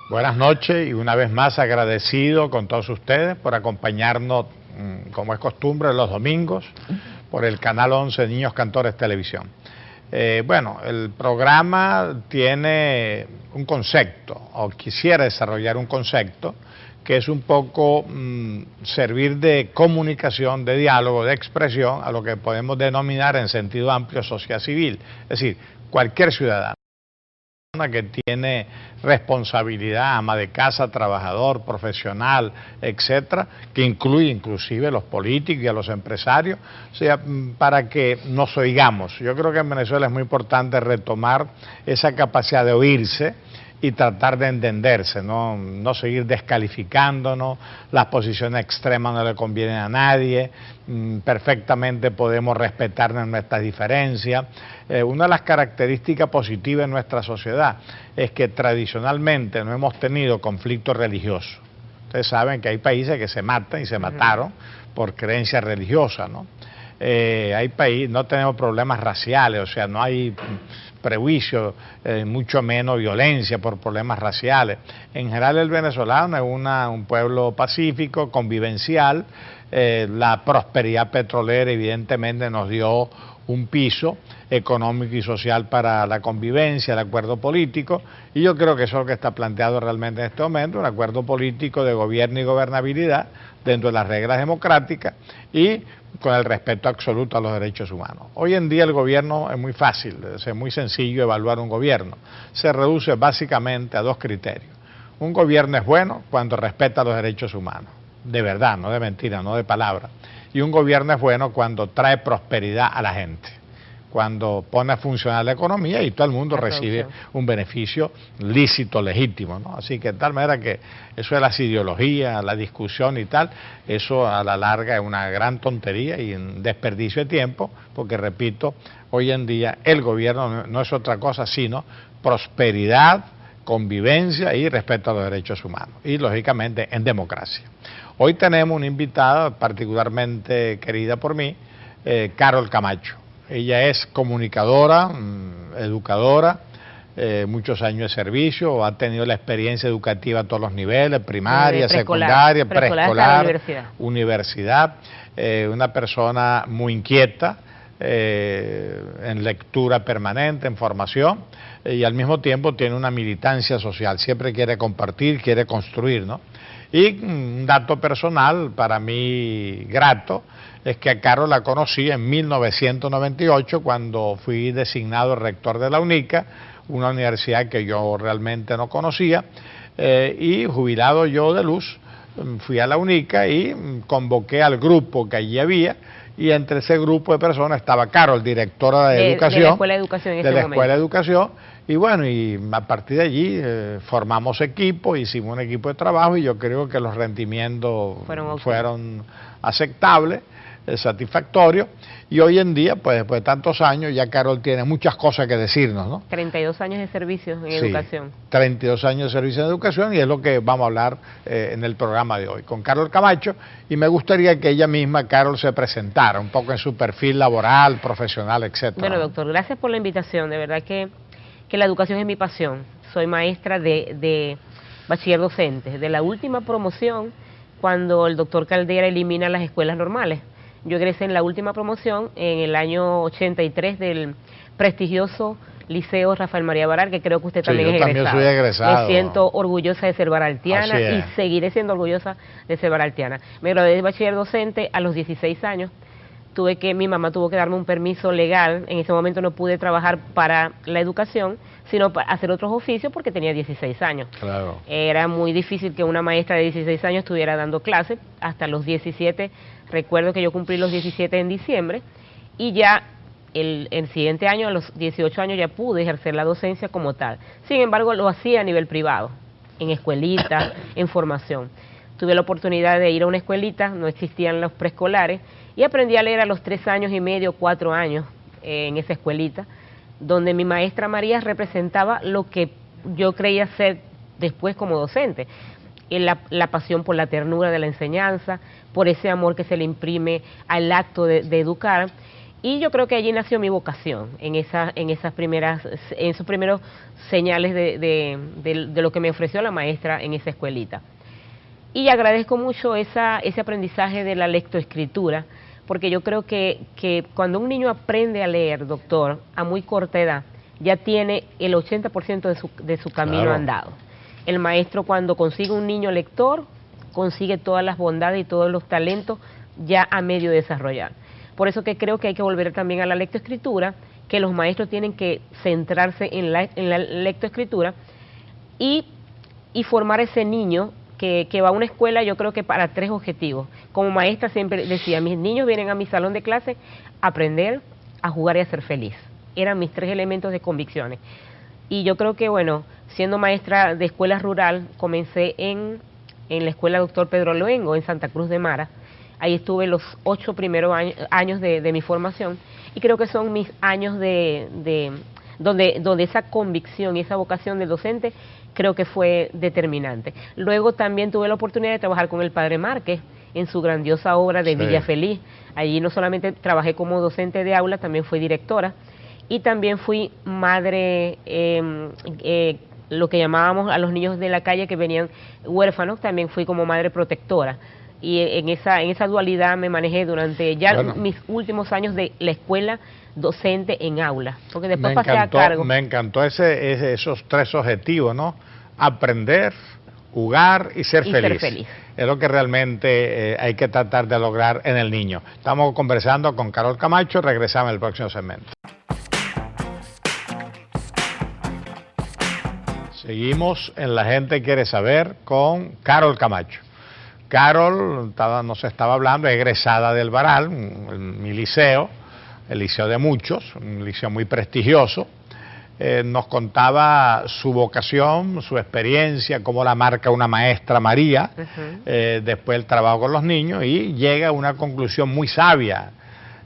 Buenas noches y una vez más agradecido con todos ustedes por acompañarnos, como es costumbre, los domingos por el canal 11 Niños Cantores Televisión. Bueno, el programa tiene un concepto, o quisiera desarrollar un concepto, que es un poco servir de comunicación, de diálogo, de expresión a lo que podemos denominar en sentido amplio sociedad civil, es decir, cualquier ciudadano que tiene responsabilidad, ama de casa, trabajador, profesional, etcétera, que incluye inclusive los políticos y a los empresarios, o sea, para que nos oigamos. Yo creo que en Venezuela es muy importante retomar esa capacidad de oírse y tratar de entenderse, no seguir descalificándonos, las posiciones extremas no le convienen a nadie, perfectamente podemos respetarnos nuestras diferencias. Una de las características positivas en nuestra sociedad es que tradicionalmente no hemos tenido conflictos religiosos. Ustedes saben que hay países que se matan y se mataron por creencias religiosas, ¿no? Hay países, no tenemos problemas raciales, o sea, no hay prejuicio, mucho menos violencia por problemas raciales. En general el venezolano es un pueblo pacífico, convivencial. La prosperidad petrolera evidentemente nos dio un piso económico y social para la convivencia, el acuerdo político, y yo creo que eso es lo que está planteado realmente en este momento, un acuerdo político de gobierno y gobernabilidad dentro de las reglas democráticas y con el respeto absoluto a los derechos humanos. Hoy en día el gobierno es muy fácil, es muy sencillo evaluar un gobierno. Se reduce básicamente a dos criterios. Un gobierno es bueno cuando respeta los derechos humanos, de verdad, no de mentira, no de palabra. Y un gobierno es bueno cuando trae prosperidad a la gente, cuando pone a funcionar la economía y todo el mundo recibe un beneficio lícito, legítimo, ¿no? Así que de tal manera que eso de las ideologías, la discusión y tal, eso a la larga es una gran tontería y un desperdicio de tiempo, porque repito, hoy en día el gobierno no es otra cosa sino prosperidad, convivencia y respeto a los derechos humanos, y lógicamente en democracia. Hoy tenemos una invitada particularmente querida por mí, Carol Camacho. Ella es comunicadora, educadora, muchos años de servicio, ha tenido la experiencia educativa a todos los niveles, primaria, secundaria, preescolar, universidad, una persona muy inquieta, en lectura permanente, en formación, y al mismo tiempo tiene una militancia social, siempre quiere compartir, quiere construir, ¿no? Y un dato personal para mí grato es que a Carol la conocí en 1998 cuando fui designado rector de la UNICA, una universidad que yo realmente no conocía, y jubilado yo de luz, fui a la UNICA y convoqué al grupo que allí había, y entre ese grupo de personas estaba Carol, directora de Educación, de la Escuela de Educación en ese momento. Escuela de Educación, y bueno, y a partir de allí formamos equipo, hicimos un equipo de trabajo y yo creo que los rendimientos fueron aceptables, satisfactorios, y hoy en día, pues después de tantos años, ya Carol tiene muchas cosas que decirnos, ¿no? 32 años de servicio en educación. 32 años de servicio en educación, y es lo que vamos a hablar en el programa de hoy, con Carol Camacho, y me gustaría que ella misma, Carol, se presentara un poco en su perfil laboral, profesional, etcétera. Bueno, doctor, gracias por la invitación, de verdad que la educación es mi pasión. Soy maestra de bachiller docente, de la última promoción, cuando el doctor Caldera elimina las escuelas normales. Yo egresé en la última promoción en el año 83 del prestigioso Liceo Rafael María Baral, que creo que usted también es egresado. Yo también soy egresado. Me siento orgullosa de ser baraltiana y seguiré siendo orgullosa de ser baraltiana. Me gradué de bachiller docente a los 16 años. Mi mamá tuvo que darme un permiso legal, en ese momento no pude trabajar para la educación, sino para hacer otros oficios porque tenía 16 años. Claro. Era muy difícil que una maestra de 16 años estuviera dando clases, hasta los 17, recuerdo que yo cumplí los 17 en diciembre, y ya el siguiente año, a los 18 años, ya pude ejercer la docencia como tal. Sin embargo, lo hacía a nivel privado, en escuelitas, en formación. Tuve la oportunidad de ir a una escuelita, no existían los preescolares, y aprendí a leer a los 3 años y medio, 4 años en esa escuelita, donde mi maestra María representaba lo que yo creía ser después como docente, la pasión por la ternura de la enseñanza, por ese amor que se le imprime al acto de educar, Y yo creo que allí nació mi vocación, en esos primeros señales de lo que me ofreció la maestra en esa escuelita. Y agradezco mucho ese aprendizaje de la lectoescritura, porque yo creo que cuando un niño aprende a leer, doctor, a muy corta edad, ya tiene el 80% de su camino andado. El maestro, cuando consigue un niño lector, consigue todas las bondades y todos los talentos ya a medio desarrollar. Por eso que creo que hay que volver también a la lectoescritura, que los maestros tienen que centrarse en la lectoescritura y formar ese niño que va a una escuela, yo creo que para 3 objetivos. Como maestra siempre decía, mis niños vienen a mi salón de clase a aprender, a jugar y a ser feliz. Eran mis 3 elementos de convicciones. Y yo creo que, bueno, siendo maestra de escuela rural, comencé en la escuela Doctor Pedro Luengo, en Santa Cruz de Mara. Ahí estuve los 8 primeros años de mi formación, y creo que son mis años donde esa convicción y esa vocación del docente creo que fue determinante. Luego también tuve la oportunidad de trabajar con el padre Márquez en su grandiosa obra de Villa Feliz. Allí no solamente trabajé como docente de aula, también fui directora, y también fui madre, lo que llamábamos a los niños de la calle que venían huérfanos, también fui como madre protectora. Y en esa dualidad me manejé durante mis últimos años de la escuela docente en aula, porque después pasé a cargo. Me encantó esos 3 objetivos, ¿no? Aprender, jugar y ser feliz. Es lo que realmente hay que tratar de lograr en el niño. Estamos conversando con Carol Camacho, regresamos en el próximo segmento. Seguimos en La Gente Quiere Saber con Carol Camacho. Carol nos estaba hablando, egresada del Baral, mi liceo, el liceo de muchos, un liceo muy prestigioso. Nos contaba su vocación, su experiencia, cómo la marca una maestra María, después el trabajo con los niños, y llega a una conclusión muy sabia,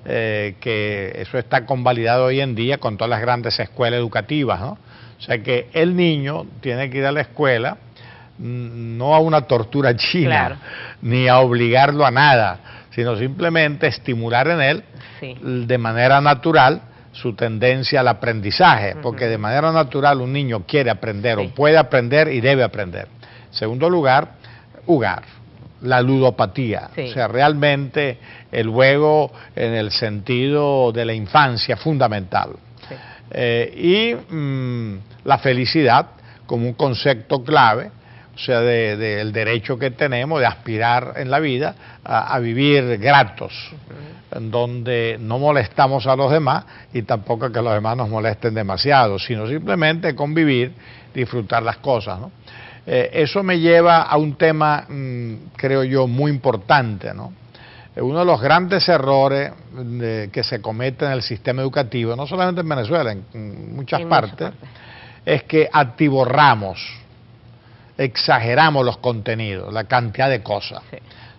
que eso está convalidado hoy en día con todas las grandes escuelas educativas, ¿no? O sea que el niño tiene que ir a la escuela, no a una tortura china, ni a obligarlo a nada, sino simplemente estimular en él de manera natural su tendencia al aprendizaje, porque de manera natural un niño quiere aprender o puede aprender y debe aprender. En segundo lugar, jugar, la ludopatía, o sea, realmente el juego en el sentido de la infancia fundamental. Y la felicidad como un concepto clave, o sea, del derecho que tenemos de aspirar en la vida a vivir gratos, en donde no molestamos a los demás y tampoco que los demás nos molesten demasiado, sino simplemente convivir, disfrutar las cosas, ¿no? Eso me lleva a un tema, creo yo, muy importante, ¿no? Uno de los grandes errores que se cometen en el sistema educativo, no solamente en Venezuela, en muchas partes, es que atiborramos, exageramos los contenidos, la cantidad de cosas.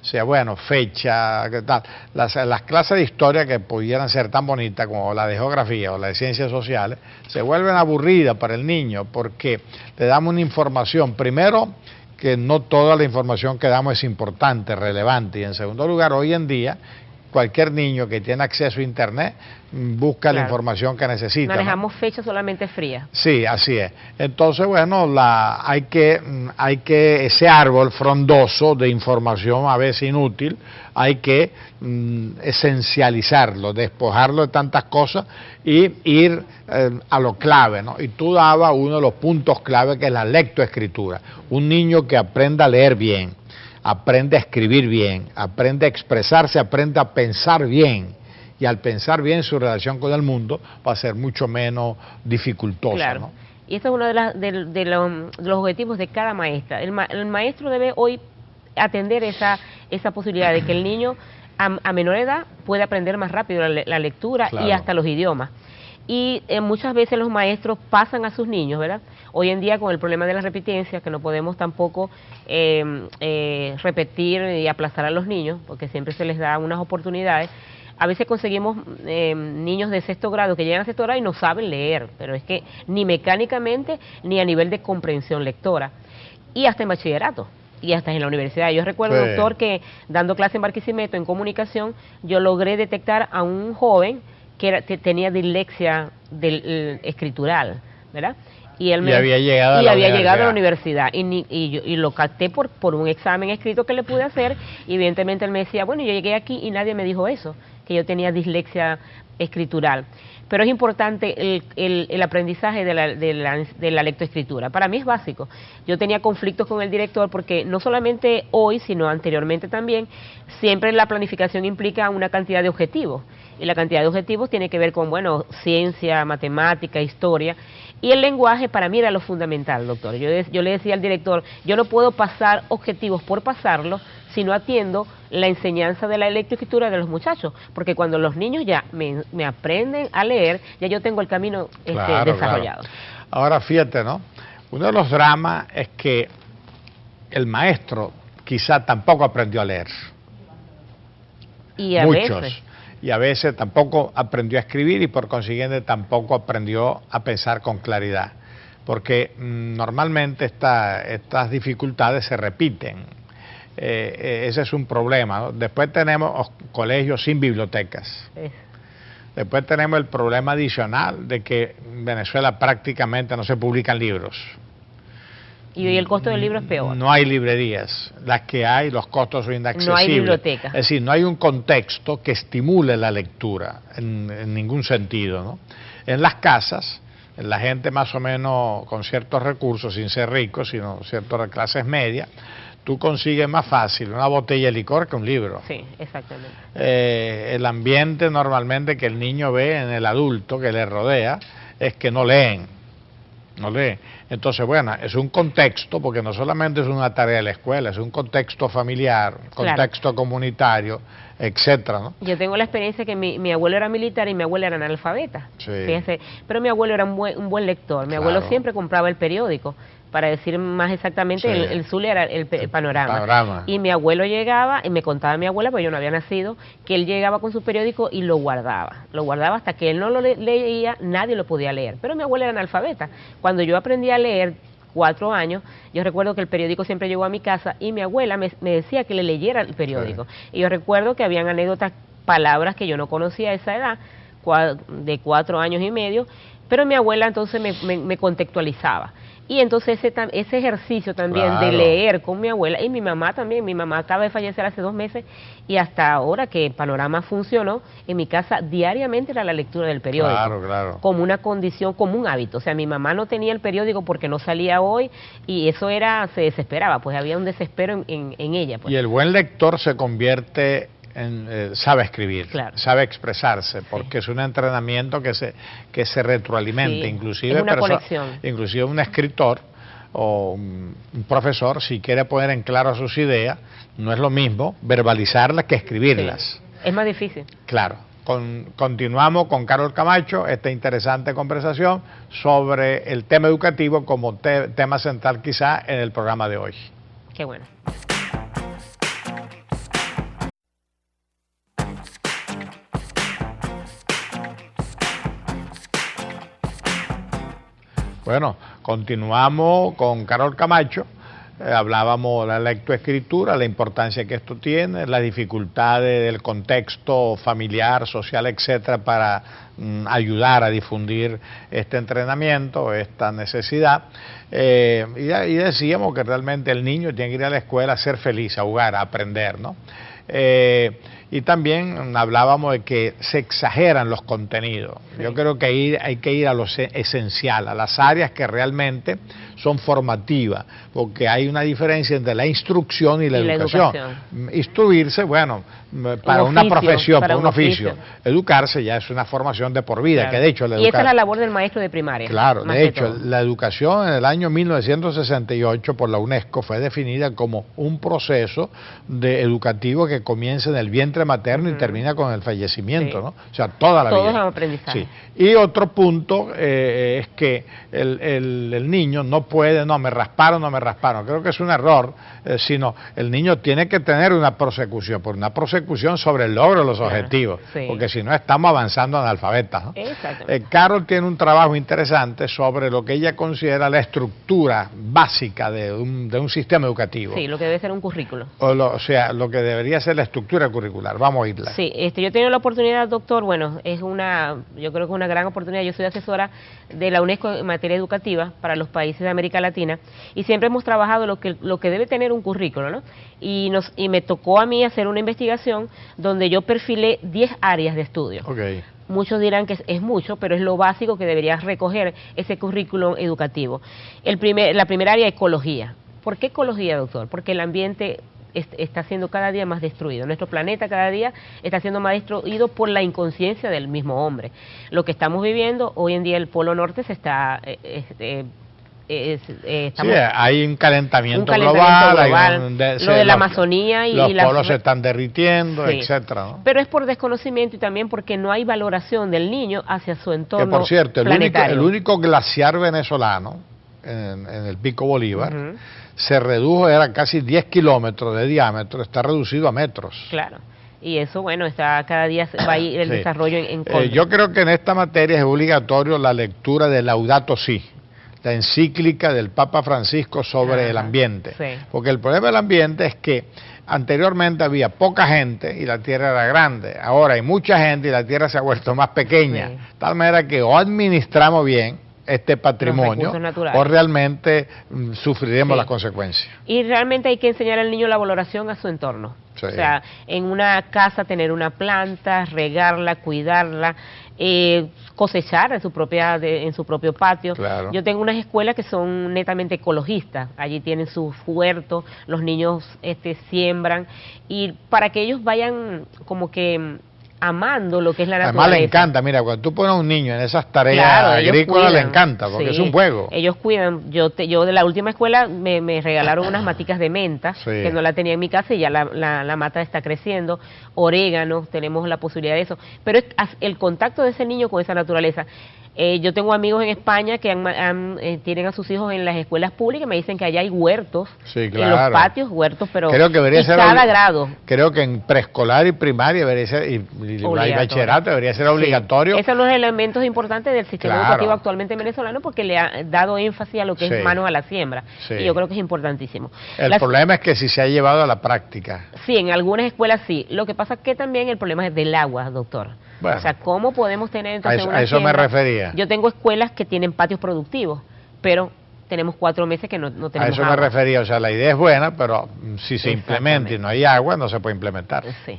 O sea, bueno, fecha, ¿qué tal? Las clases de historia que pudieran ser tan bonitas como la de geografía o la de ciencias sociales, se vuelven aburridas para el niño porque le damos una información, primero, que no toda la información que damos es importante, relevante, y en segundo lugar, hoy en día, cualquier niño que tiene acceso a internet busca la información que necesita. Manejamos fechas solamente frías. Sí, así es. Entonces, bueno, hay que ese árbol frondoso de información, a veces inútil, hay que esencializarlo, despojarlo de tantas cosas y ir a lo clave, ¿no? Y tú dabas uno de los puntos clave, que es la lectoescritura. Un niño que aprenda a leer bien, aprende a escribir bien, aprende a expresarse, aprende a pensar bien, y al pensar bien su relación con el mundo va a ser mucho menos dificultosa, ¿no? Y esto es uno de los objetivos de cada maestra. El maestro debe hoy atender esa posibilidad de que el niño a menor edad pueda aprender más rápido la lectura y hasta los idiomas. Y muchas veces los maestros pasan a sus niños, ¿verdad? Hoy en día con el problema de la repitencia, que no podemos tampoco repetir y aplazar a los niños, porque siempre se les da unas oportunidades. A veces conseguimos niños de 6º grado que llegan a 6º grado y no saben leer, pero es que ni mecánicamente ni a nivel de comprensión lectora. Y hasta en bachillerato, y hasta en la universidad. Yo recuerdo, doctor, que dando clase en Barquisimeto en comunicación, yo logré detectar a un joven que tenía dislexia escritural, ¿verdad? Y él había llegado a la universidad y lo capté por un examen escrito que le pude hacer, y evidentemente él me decía, bueno, yo llegué aquí y nadie me dijo eso, que yo tenía dislexia escritural. Pero es importante el aprendizaje de la lectoescritura. Para mí es básico. Yo tenía conflictos con el director porque no solamente hoy, sino anteriormente también, siempre la planificación implica una cantidad de objetivos. Y la cantidad de objetivos tiene que ver con, bueno, ciencia, matemática, historia. Y el lenguaje para mí era lo fundamental, doctor. Yo le decía al director, yo no puedo pasar objetivos por pasarlos si no atiendo la enseñanza de la lectoescritura de los muchachos, porque cuando los niños ya me aprenden a leer, ya yo tengo el camino desarrollado. Claro. Ahora fíjate, ¿no? Uno de los dramas es que el maestro quizá tampoco aprendió a leer. Y a veces. Y a veces tampoco aprendió a escribir y por consiguiente tampoco aprendió a pensar con claridad, porque normalmente estas dificultades se repiten. Ese es un problema, ¿no? Después tenemos colegios sin bibliotecas. Después tenemos el problema adicional de que en Venezuela prácticamente no se publican libros. Y el costo del libro es peor. No hay librerías. Las que hay, los costos son inaccesibles. No hay biblioteca. Es decir, no hay un contexto que estimule la lectura en ningún sentido, ¿no? En las casas, la gente más o menos con ciertos recursos, sin ser ricos, sino ciertas clases medias, tú consigues más fácil una botella de licor que un libro. Sí, exactamente. El ambiente normalmente que el niño ve en el adulto que le rodea es que no leen. No lee. Entonces, bueno, es un contexto, porque no solamente es una tarea de la escuela, es un contexto familiar, contexto comunitario, etcétera, ¿no? Yo tengo la experiencia que mi abuelo era militar y mi abuela era analfabeta. Sí. Fíjese, pero mi abuelo era un buen lector. Mi abuelo siempre compraba el periódico. Para decir más exactamente, el Zulia era el panorama. Y mi abuelo llegaba, y me contaba mi abuela, porque yo no había nacido, que él llegaba con su periódico y lo guardaba. Lo guardaba hasta que él no lo leía, nadie lo podía leer. Pero mi abuela era analfabeta. Cuando yo aprendí a leer, 4 años, yo recuerdo que el periódico siempre llegó a mi casa y mi abuela me decía que le leyera el periódico. Sí. Y yo recuerdo que habían anécdotas, palabras que yo no conocía a esa edad, de 4 años y medio, pero mi abuela entonces me contextualizaba. Y entonces ese ejercicio también de leer con mi abuela, y mi mamá también, mi mamá acaba de fallecer hace 2 meses, y hasta ahora que Panorama funcionó, en mi casa diariamente era la lectura del periódico, como una condición, como un hábito. O sea, mi mamá no tenía el periódico porque no salía hoy, y eso se desesperaba, pues había un desespero en ella. Pues. Y el buen lector se convierte sabe escribir, sabe expresarse, porque es un entrenamiento que se retroalimenta, inclusive un escritor o un profesor, si quiere poner en claro sus ideas, no es lo mismo verbalizarlas que escribirlas. Sí. Es más difícil. Claro. Continuamos con Carol Camacho esta interesante conversación sobre el tema educativo como tema central quizá en el programa de hoy. Qué bueno. Bueno, continuamos con Carol Camacho. Hablábamos de la lectoescritura, la importancia que esto tiene, las dificultades del contexto familiar, social, etcétera, para ayudar a difundir este entrenamiento, esta necesidad. Y decíamos que realmente el niño tiene que ir a la escuela a ser feliz, a jugar, a aprender, ¿no? Y también hablábamos de que se exageran los contenidos. Sí. Yo creo que hay que ir a lo esencial, a las áreas que realmente son formativas, porque hay una diferencia entre la instrucción y la educación. Instruirse, bueno, para una profesión, para un oficio. Educarse ya es una formación de por vida, que de hecho... Y esa es la labor del maestro de primaria. Claro, de hecho, la educación en el año 1968 por la UNESCO fue definida como un proceso educativo que comienza en el vientre materno y termina con el fallecimiento, ¿no? O sea, toda la vida. Todos los aprendizajes. Sí. Y otro punto es que el niño no puede, no, me rasparon, no me rasparon. Creo que es un error, sino el niño tiene que tener una prosecución, por una prosecución sobre el logro de los objetivos, sí. porque si no estamos avanzando analfabetas, ¿no? Exactamente. Carol tiene un trabajo interesante sobre lo que ella considera la estructura básica de un sistema educativo. Sí, lo que debe ser un currículo. O sea, lo que debería ser la estructura curricular. Vamos a oírla. Sí, yo he tenido la oportunidad, doctor, bueno, yo creo que es una gran oportunidad. Yo soy asesora de la UNESCO en materia educativa para los países de América Latina y siempre hemos trabajado lo que debe tener un currículo, ¿no? Y me tocó a mí hacer una investigación donde yo perfilé 10 áreas de estudio. Okay. Muchos dirán que es mucho, pero es lo básico que debería recoger ese currículum educativo. La primera área, ecología. ¿Por qué ecología, doctor? Porque el ambiente está siendo cada día más destruido. Nuestro planeta cada día está siendo más destruido por la inconsciencia del mismo hombre. Lo que estamos viviendo, hoy en día el Polo Norte se está... sí, hay un calentamiento global, lo de la Amazonía y los polos se están derritiendo, sí, etcétera, ¿no? Pero es por desconocimiento y también porque no hay valoración del niño hacia su entorno. Que por cierto, planetario. el único glaciar venezolano en el Pico Bolívar se redujo, era casi 10 kilómetros de diámetro, está reducido a metros. Claro. Y eso, bueno, está cada día va a ir el sí. desarrollo en contra. Yo creo que en esta materia es obligatorio la lectura de Laudato Si, la encíclica del Papa Francisco sobre el ambiente. Sí. Porque el problema del ambiente es que anteriormente había poca gente y la tierra era grande. Ahora hay mucha gente y la tierra se ha vuelto más pequeña. Sí. De tal manera que o administramos bien este patrimonio o realmente sufriremos las consecuencias. Y realmente hay que enseñar al niño la valoración a su entorno. Sí. O sea, en una casa tener una planta, regarla, cuidarla, cosechar en su propio patio. Claro. Yo tengo unas escuelas que son netamente ecologistas. Allí tienen sus huertos, los niños siembran y para que ellos vayan como que amando lo que es la naturaleza. Además le encanta, mira, cuando tú pones a un niño en esas tareas agrícolas le encanta, porque sí, es un juego. Ellos cuidan, yo de la última escuela me regalaron unas maticas de menta, sí, que no la tenía en mi casa y ya la mata está creciendo, orégano, tenemos la posibilidad de eso, pero es el contacto de ese niño con esa naturaleza. Yo tengo amigos en España que tienen a sus hijos en las escuelas públicas y me dicen que allá hay huertos, sí, claro, en los patios, huertos, pero creo que debería ser cada grado. Creo que en preescolar y primaria debería ser, y bachillerato debería ser obligatorio. Sí. Esos son los elementos importantes del sistema educativo actualmente venezolano porque le ha dado énfasis a lo que es manos a la siembra. Sí. Y yo creo que es importantísimo. El problema es que si se ha llevado a la práctica. Sí, en algunas escuelas sí. Lo que pasa es que también el problema es del agua, doctor. Bueno, o sea, ¿cómo podemos tener entonces a eso me refería. Yo tengo escuelas que tienen patios productivos, pero tenemos 4 meses que no tenemos agua. A eso me refería, o sea, la idea es buena, pero si se implementa y no hay agua, no se puede implementar. Sí.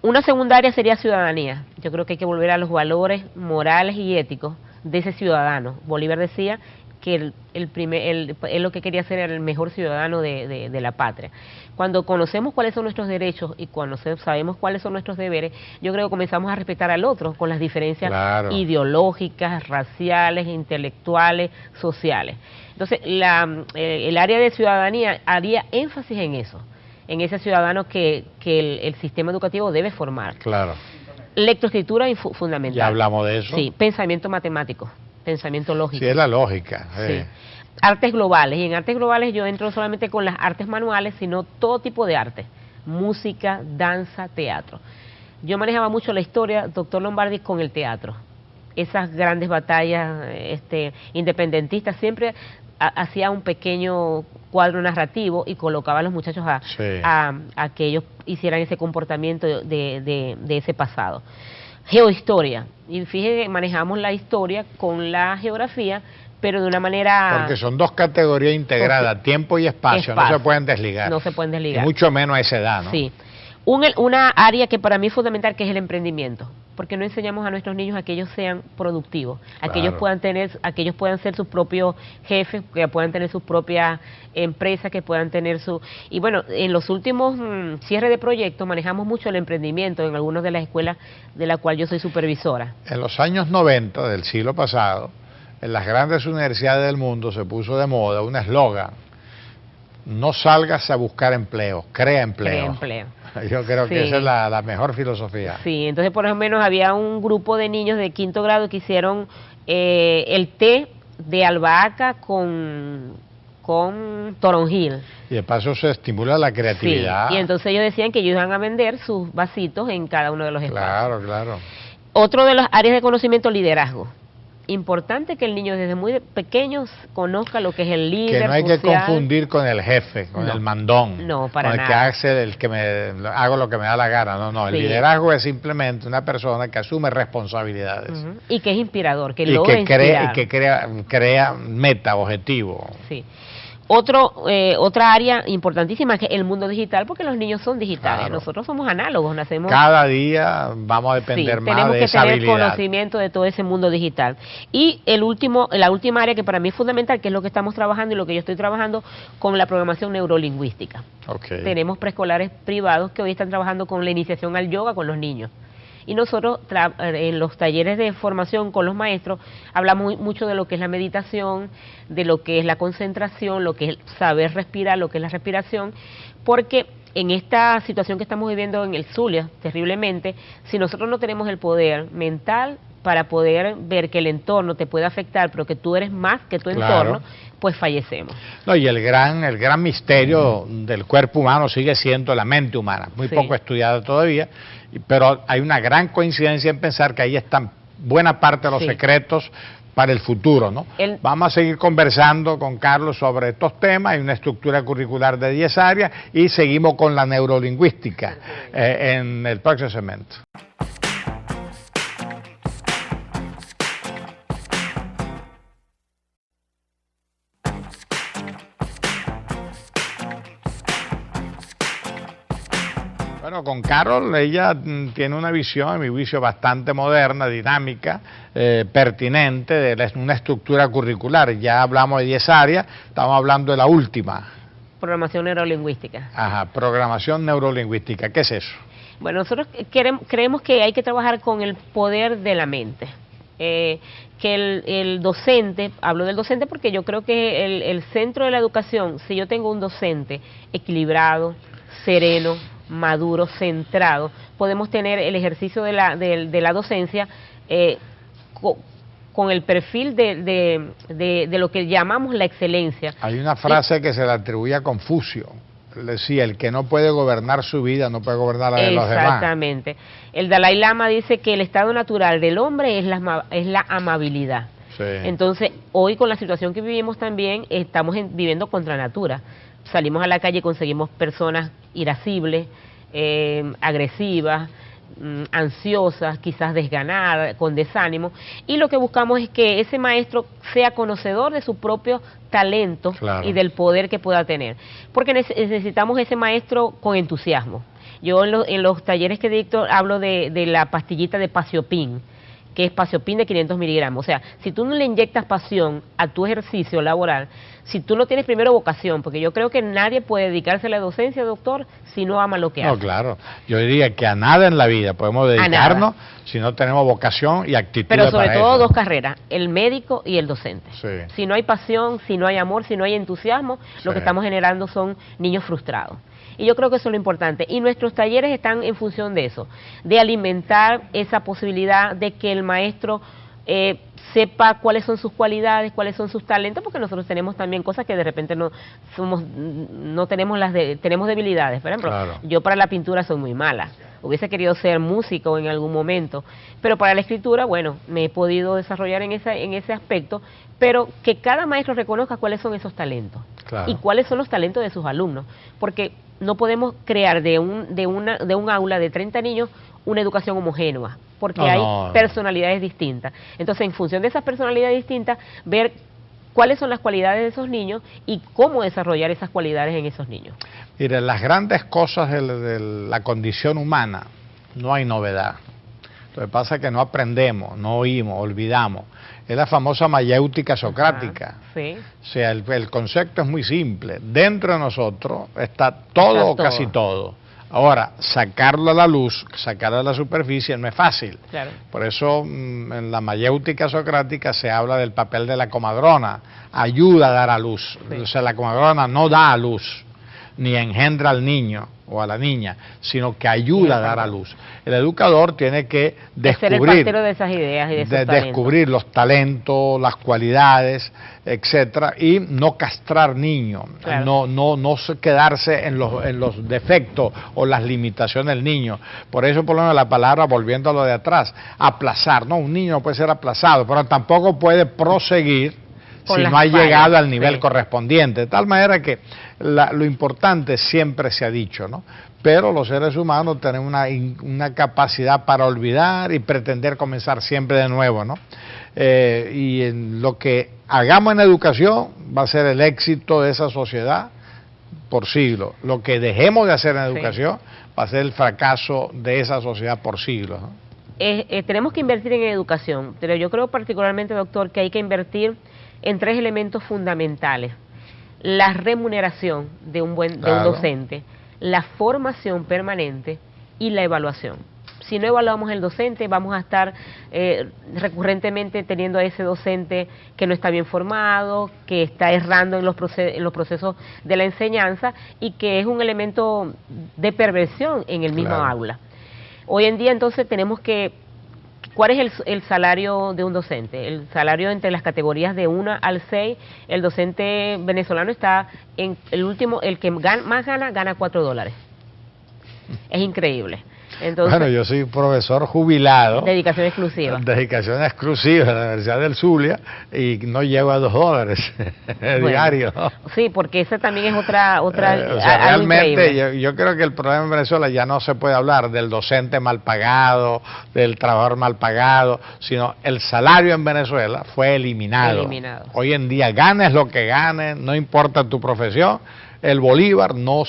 Una segunda área sería ciudadanía. Yo creo que hay que volver a los valores morales y éticos de ese ciudadano. Bolívar decía que él lo que quería ser era el mejor ciudadano de la patria. Cuando conocemos cuáles son nuestros derechos y cuando sabemos cuáles son nuestros deberes, yo creo que comenzamos a respetar al otro con las diferencias ideológicas, raciales, intelectuales, sociales. Entonces, el área de ciudadanía haría énfasis en eso, en ese ciudadano que el sistema educativo debe formar. Claro. Lectoescritura fundamental. Ya hablamos de eso. Sí, pensamiento matemático. Pensamiento lógico. Sí, es la lógica. Sí. Artes globales. Y en artes globales yo entro solamente con las artes manuales, sino todo tipo de arte. Música, danza, teatro. Yo manejaba mucho la historia, doctor Lombardi, con el teatro. Esas grandes batallas independentistas, siempre hacía un pequeño cuadro narrativo y colocaba a los muchachos a que ellos hicieran ese comportamiento de ese pasado. Geohistoria. Y fíjese que manejamos la historia con la geografía, pero de una manera... Porque son dos categorías integradas, tiempo y espacio, no se pueden desligar. No se pueden desligar. Y mucho menos a esa edad, ¿no? Sí. Una área que para mí es fundamental, que es el emprendimiento, porque no enseñamos a nuestros niños a que ellos sean productivos, a que ellos puedan ser sus propios jefes, que puedan tener sus propias empresas, que puedan tener su... Y bueno, en los últimos cierres de proyectos manejamos mucho el emprendimiento en algunas de las escuelas de la cual yo soy supervisora. En los años 90 del siglo pasado, en las grandes universidades del mundo se puso de moda un eslogan: no salgas a buscar empleo, crea empleo. Crea empleo. Yo creo que esa es la mejor filosofía. Sí, entonces por lo menos había un grupo de niños de 5º grado que hicieron el té de albahaca con toronjil. Y de paso se estimula la creatividad. Sí, y entonces ellos decían que ellos iban a vender sus vasitos en cada uno de los espacios. Claro, claro. Otro de las áreas de conocimiento, liderazgo. Importante que el niño desde muy pequeños conozca lo que es el líder. Que no hay social. que confundir con el jefe, con el mandón. No, para con nada. Que hace el que hago lo que me da la gana. No, no. El Sí. liderazgo es simplemente una persona que asume responsabilidades. Y que es inspirador, que y logra que inspirar. Y que crea meta, objetivo. Sí. Otra área importantísima es el mundo digital, porque los niños son digitales. Claro. Nosotros somos análogos, nacemos. Cada día vamos a depender más tenemos de que esa tener habilidad. conocimiento de todo ese mundo digital. Y la última área que para mí es fundamental, que es lo que estamos trabajando y lo que yo estoy trabajando con la programación neurolingüística. Okay. Tenemos preescolares privados que hoy están trabajando con la iniciación al yoga con los niños. Y nosotros en los talleres de formación con los maestros hablamos mucho de lo que es la meditación, de lo que es la concentración, lo que es saber respirar, lo que es la respiración, porque en esta situación que estamos viviendo en el Zulia, terriblemente, si nosotros no tenemos el poder mental para poder ver que el entorno te puede afectar, pero que tú eres más que tu entorno, pues fallecemos. No, y el gran misterio del cuerpo humano sigue siendo la mente humana, muy poco estudiada todavía, pero hay una gran coincidencia en pensar que ahí están buena parte de los secretos para el futuro, ¿no? Vamos a seguir conversando con Carlos sobre estos temas. Hay una estructura curricular de 10 áreas y seguimos con la neurolingüística en el próximo segmento. Bueno, con Carol, ella tiene una visión, a mi juicio, bastante moderna, dinámica, pertinente, de una estructura curricular. Ya hablamos de 10 áreas, estamos hablando de la última. Programación neurolingüística. Ajá, programación neurolingüística. ¿Qué es eso? Bueno, nosotros creemos que hay que trabajar con el poder de la mente. Que el docente, hablo del docente porque yo creo que el centro de la educación, si yo tengo un docente equilibrado, sereno, maduro, centrado, podemos tener el ejercicio de la docencia con el perfil de lo que llamamos la excelencia. Hay una frase que se le atribuye a Confucio. Decía, el que no puede gobernar su vida no puede gobernar la de los demás. Exactamente. El Dalai Lama dice que el estado natural del hombre es la amabilidad. Sí. Entonces, hoy con la situación que vivimos también, estamos viviendo contra natura. Salimos a la calle y conseguimos personas irascibles, agresivas, ansiosas, quizás desganadas, con desánimo, y lo que buscamos es que ese maestro sea conocedor de su propio talento y del poder que pueda tener, porque necesitamos ese maestro con entusiasmo. Yo en los talleres que dicto hablo de la pastillita de Pasiopin, que es Pasiopin de 500 miligramos. O sea, si tú no le inyectas pasión a tu ejercicio laboral, si tú no tienes primero vocación, porque yo creo que nadie puede dedicarse a la docencia, doctor, si no ama lo que hace. No, claro. Yo diría que a nada en la vida podemos dedicarnos si no tenemos vocación y actitud. Pero sobre todo dos carreras, el médico y el docente. Sí. Si no hay pasión, si no hay amor, si no hay entusiasmo, lo que estamos generando son niños frustrados. Y yo creo que eso es lo importante. Y nuestros talleres están en función de eso, de alimentar esa posibilidad de que el maestro sepa cuáles son sus cualidades, cuáles son sus talentos, porque nosotros tenemos también cosas que de repente no tenemos tenemos debilidades. Por ejemplo, yo para la pintura soy muy mala. Hubiese querido ser músico en algún momento, pero para la escritura, bueno, me he podido desarrollar en ese aspecto, pero que cada maestro reconozca cuáles son esos talentos y cuáles son los talentos de sus alumnos, porque no podemos crear de un aula de 30 niños una educación homogénea, porque hay personalidades distintas. Entonces, en función de esas personalidades distintas, ver cuáles son las cualidades de esos niños y cómo desarrollar esas cualidades en esos niños. Mire, las grandes cosas de la condición humana, no hay novedad. Lo que pasa es que no aprendemos, no oímos, olvidamos. Es la famosa mayéutica socrática. Sí. O sea, el concepto es muy simple. Dentro de nosotros está todo o casi todo. Ahora, sacarlo a la luz, sacarlo a la superficie no es fácil. Claro. Por eso en la mayéutica socrática se habla del papel de la comadrona. Ayuda a dar a luz. O sea, la comadrona no da a luz. ni engendra al niño o a la niña, sino que ayuda a dar a luz. El educador tiene que ser el partero de esas ideas y de esos talentos. Descubrir los talentos, las cualidades, etcétera, y no castrar niños, claro. no quedarse en los defectos o las limitaciones del niño. Por eso, por lo menos, la palabra, volviendo a lo de atrás, aplazar, no, un niño no puede ser aplazado, pero tampoco puede proseguir si no ha llegado al nivel correspondiente. De tal manera que lo importante siempre se ha dicho, ¿no? Pero los seres humanos tenemos una capacidad para olvidar y pretender comenzar siempre de nuevo, ¿no? Y en lo que hagamos en educación va a ser el éxito de esa sociedad por siglos. Lo que dejemos de hacer en educación va a ser el fracaso de esa sociedad por siglos, ¿no? Tenemos que invertir en educación, pero yo creo particularmente, doctor, que hay que invertir en 3 elementos fundamentales: la remuneración de un docente, la formación permanente y la evaluación. Si no evaluamos el docente, vamos a estar recurrentemente teniendo a ese docente que no está bien formado, que está errando en los procesos de la enseñanza y que es un elemento de perversión en el mismo aula. Hoy en día, entonces, tenemos que... ¿Cuál es el salario de un docente? El salario entre las categorías de 1 al 6, el docente venezolano está en el último, el que más gana $4. Es increíble. Entonces, bueno, yo soy profesor jubilado. Dedicación exclusiva. Dedicación exclusiva de la Universidad del Zulia y no llego a $2 diarios. Sí, porque esa también es otra o sea, realmente yo creo que el problema en Venezuela ya no se puede hablar del docente mal pagado, del trabajador mal pagado, sino el salario en Venezuela fue eliminado. Hoy en día ganes lo que ganes, no importa tu profesión. El bolívar no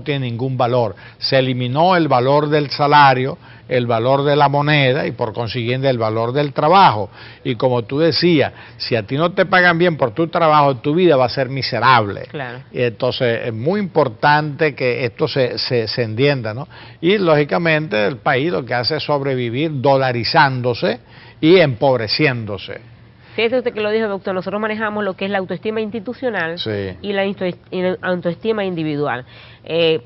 tiene ningún valor. Se eliminó el valor del salario, el valor de la moneda y por consiguiente el valor del trabajo. Y como tú decías, si a ti no te pagan bien por tu trabajo, tu vida va a ser miserable. Claro. Y entonces es muy importante que esto se entienda, ¿no? Y lógicamente el país lo que hace es sobrevivir dolarizándose y empobreciéndose. Fíjese usted que lo dijo, doctor, nosotros manejamos lo que es la autoestima institucional y la autoestima individual.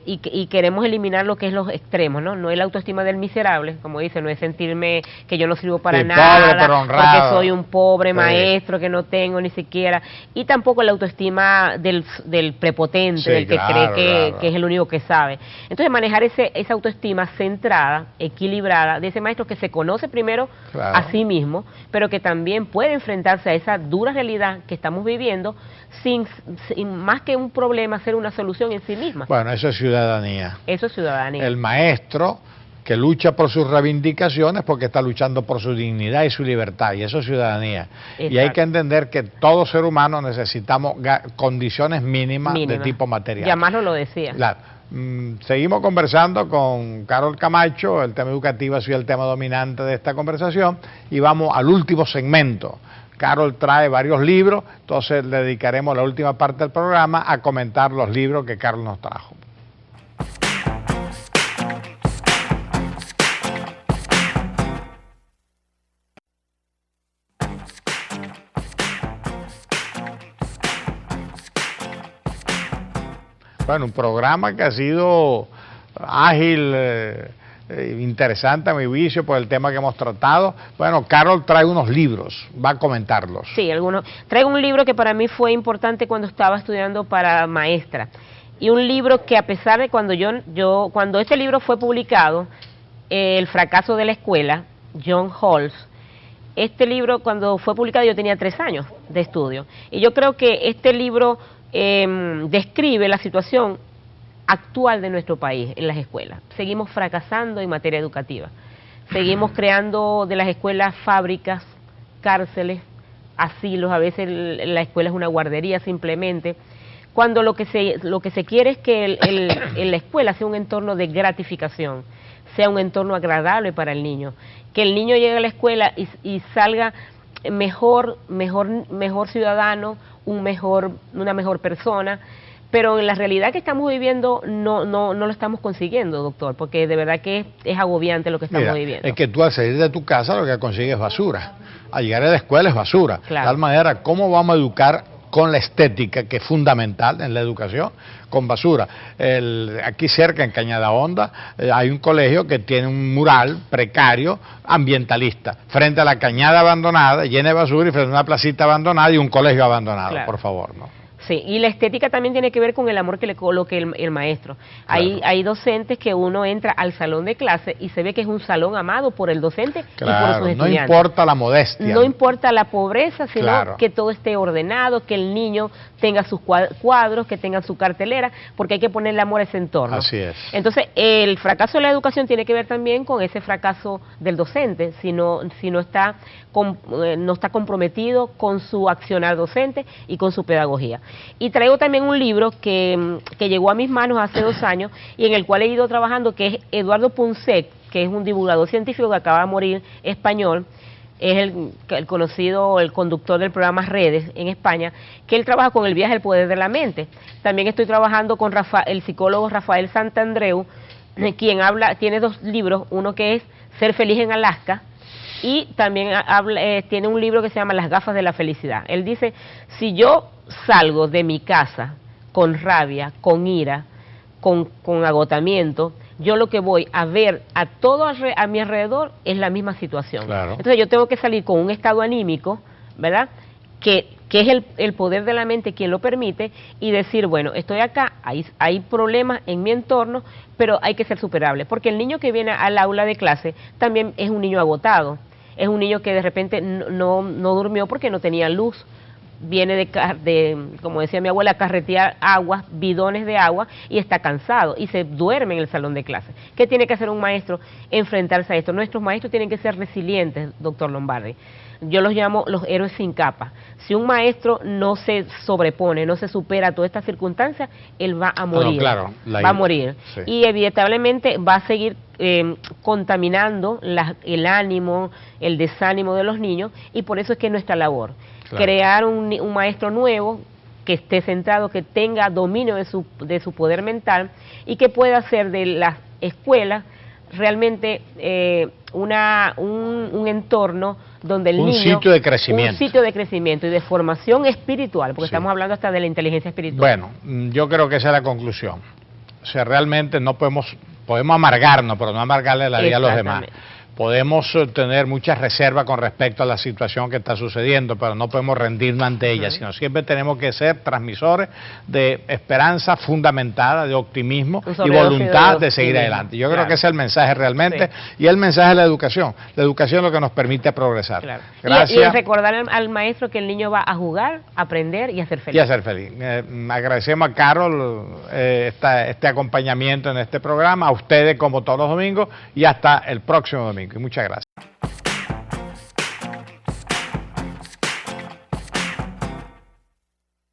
Y queremos eliminar lo que es los extremos, ¿no? No es la autoestima del miserable, como dice, no es sentirme que yo no sirvo para nada, pobre, pero honrado, porque soy un pobre maestro que no tengo ni siquiera, y tampoco la autoestima del prepotente, del que cree que es el único que sabe. Entonces manejar esa autoestima centrada, equilibrada, de ese maestro que se conoce primero a sí mismo, pero que también puede enfrentarse a esa dura realidad que estamos viviendo sin más que un problema ser una solución en sí misma. Bueno, eso es ciudadanía. Eso es ciudadanía. El maestro que lucha por sus reivindicaciones porque está luchando por su dignidad y su libertad, y eso es ciudadanía. Exacto. Y hay que entender que todo ser humano necesitamos condiciones mínimas de tipo material. Ya más no lo decía. Claro. Seguimos conversando con Carol Camacho, el tema educativo ha sido el tema dominante de esta conversación, y vamos al último segmento. Carol trae varios libros, entonces le dedicaremos la última parte del programa a comentar los libros que Carol nos trajo. Bueno, un programa que ha sido ágil, interesante a mi juicio por el tema que hemos tratado. Bueno, Carol trae unos libros, va a comentarlos. Sí, algunos. Traigo un libro que para mí fue importante cuando estaba estudiando para maestra. Y un libro que a pesar de cuando este libro fue publicado, El fracaso de la escuela, John Halls, este libro cuando fue publicado yo tenía 3 años de estudio. Y yo creo que este libro describe la situación actual de nuestro país en las escuelas. Seguimos fracasando en materia educativa. Seguimos creando de las escuelas fábricas, cárceles, asilos. A veces la escuela es una guardería simplemente. Cuando lo que se quiere es que la escuela sea un entorno de gratificación, sea un entorno agradable para el niño. Que el niño llegue a la escuela y salga mejor ciudadano, una mejor persona. Pero en la realidad que estamos viviendo no lo estamos consiguiendo, doctor, porque de verdad que es agobiante lo que estamos viviendo. Es que tú al salir de tu casa lo que consigues es basura. Al llegar a la escuela es basura. Claro. De tal manera, ¿cómo vamos a educar con la estética, que es fundamental en la educación, con basura. Aquí cerca, en Cañada Honda, hay un colegio que tiene un mural precario ambientalista, frente a la cañada abandonada, llena de basura, y frente a una placita abandonada y un colegio abandonado, claro. Por favor, ¿no? Sí, y la estética también tiene que ver con el amor que le coloque el maestro. Claro. Hay docentes que uno entra al salón de clase y se ve que es un salón amado por el docente, claro, y por sus estudiantes. No importa la modestia. No importa la pobreza, sino claro, que todo esté ordenado, que el niño tenga sus cuadros, que tenga su cartelera, porque hay que ponerle amor a ese entorno. Así es. Entonces, el fracaso de la educación tiene que ver también con ese fracaso del docente, si no está comprometido con su accionar docente y con su pedagogía. Y traigo también un libro que llegó a mis manos hace 2 años y en el cual he ido trabajando, que es Eduardo Punset, que es un divulgador científico que acaba de morir, español, es el conocido, el conductor del programa Redes en España, que él trabaja con el viaje al poder de la mente. También estoy trabajando con el psicólogo Rafael Santandreu, quien tiene 2 libros, uno que es Ser feliz en Alaska, y también tiene un libro que se llama Las gafas de la felicidad. Él dice, si yo salgo de mi casa con rabia, con ira, con agotamiento, yo lo que voy a ver a todo a mi alrededor es la misma situación. Claro. Entonces yo tengo que salir con un estado anímico, ¿verdad?, que es el poder de la mente quien lo permite, y decir, bueno, estoy acá, hay problemas en mi entorno, pero hay que ser superable, porque el niño que viene al aula de clase también es un niño agotado, es un niño que de repente no durmió porque no tenía luz, viene de, como decía mi abuela, carretear aguas, bidones de agua, y está cansado y se duerme en el salón de clase. ¿Qué tiene que hacer un maestro? Enfrentarse a esto. Nuestros maestros tienen que ser resilientes, doctor Lombardi. Yo los llamo los héroes sin capa. Si un maestro no se sobrepone, no se supera todas estas circunstancias, él va a morir. Claro, va a morir. Sí. Y evidentemente va a seguir contaminando el ánimo, el desánimo de los niños, y por eso es que es nuestra labor. Claro. Crear un maestro nuevo que esté centrado, que tenga dominio de su poder mental y que pueda hacer de las escuelas realmente un entorno donde el niño... Un sitio de crecimiento. Un sitio de crecimiento y de formación espiritual, porque sí, estamos hablando hasta de la inteligencia espiritual. Bueno, yo creo que esa es la conclusión. O sea, realmente no podemos amargarnos, pero no amargarle la vida a los demás. Podemos tener muchas reservas con respecto a la situación que está sucediendo, pero no podemos rendirnos ante ella, sino siempre tenemos que ser transmisores de esperanza fundamentada, de optimismo y voluntad de seguir adelante. Yo creo que ese es el mensaje realmente, y el mensaje de la educación. La educación es lo que nos permite progresar. Claro. Gracias. Y recordar al maestro que el niño va a jugar, a aprender y a ser feliz. Y a ser feliz. Agradecemos a Carol este acompañamiento en este programa, a ustedes como todos los domingos, y hasta el próximo domingo. Y muchas gracias.